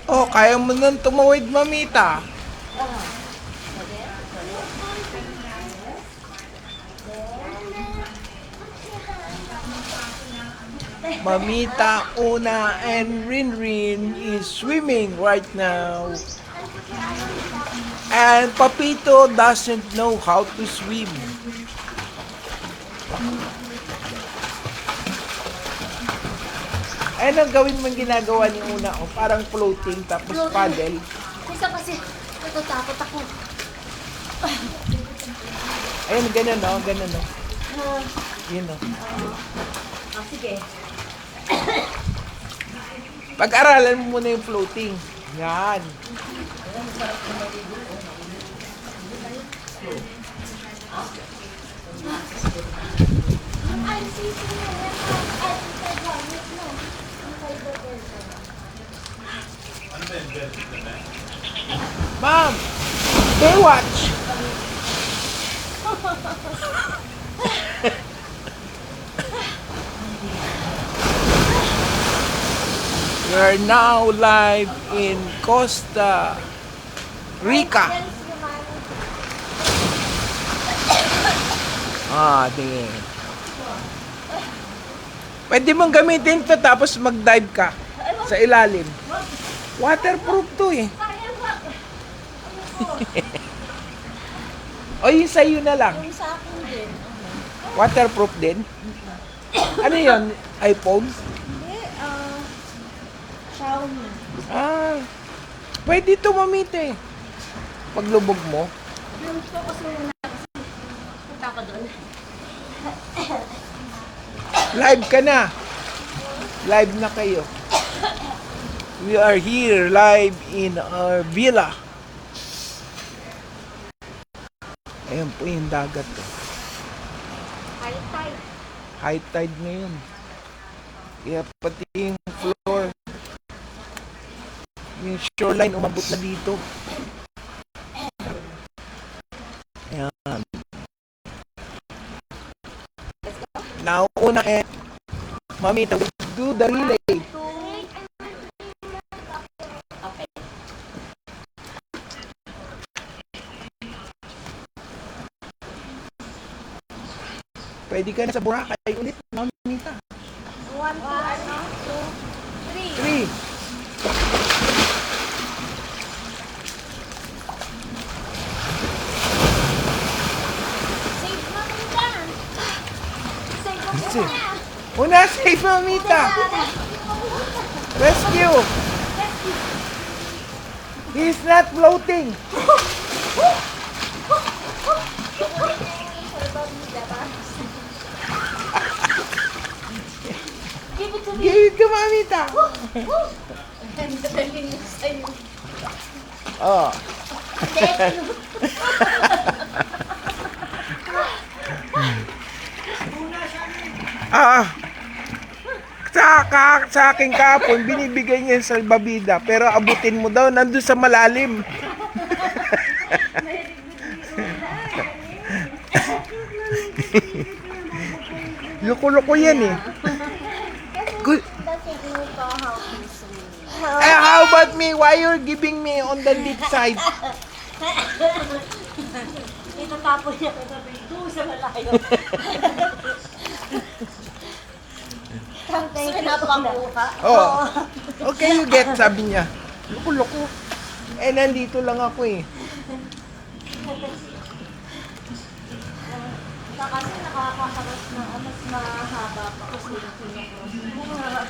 Oh, kaya mo nang tumawid, mamita. Mamita, Una, and Rinrin is swimming right now. And Papito doesn't know how to swim. Anong gawin mong ginagawa ni Una? O, parang floating tapos paddle. Minsan kasi natatakot ako. Ayun, ganun o, ganun o. Ah, Yun o. sige. Pag-aralan mo muna yung floating. Yan. Ma'am, Baywatch. We are now live in Costa Rica. Ding. Pwede mong gamitin to tapos mag-dive ka sa ilalim. Waterproof to eh. O yung sa'yo na lang. Yung sa akin din. Waterproof din. Ano yun? iPhone? Hindi, Xiaomi. Pwede to mamita eh. Paglubog mo. Yung ko kasi muna kasi punta ko doon. Live ka na. Live na kayo. We are here live in our villa. Ayan po yung dagat. High tide. High tide ngayon. Kaya pati yung floor, yung shoreline umabot na dito. Ayan. Now, Una and Mamita will do the relay. Pwede ka na sa Boracay ulit, Mamita. 1, 2, 3. 3. Save mo muna. Save mo Save. muna. Una, save Mamita. Rescue. He's not floating. Give it to me. Give it to Mamita. I'm telling you sa'yo. Oh. Thank you. Sa aking kapon, binibigay niya yung salbabida. Pero abutin mo daw, nandun sa malalim. Loko-loko yan eh. Good. Doesn't know how to swim. How about me? Why you're giving me on the deep side? Itatapon niya kita doon sa malayo. Thank you po. Oh. Okay, you get, sabi niya. Loko-loko. Eh, nandito lang ako eh. Kasi nakakakaras na mas mahaba pa kasi yung pinaka.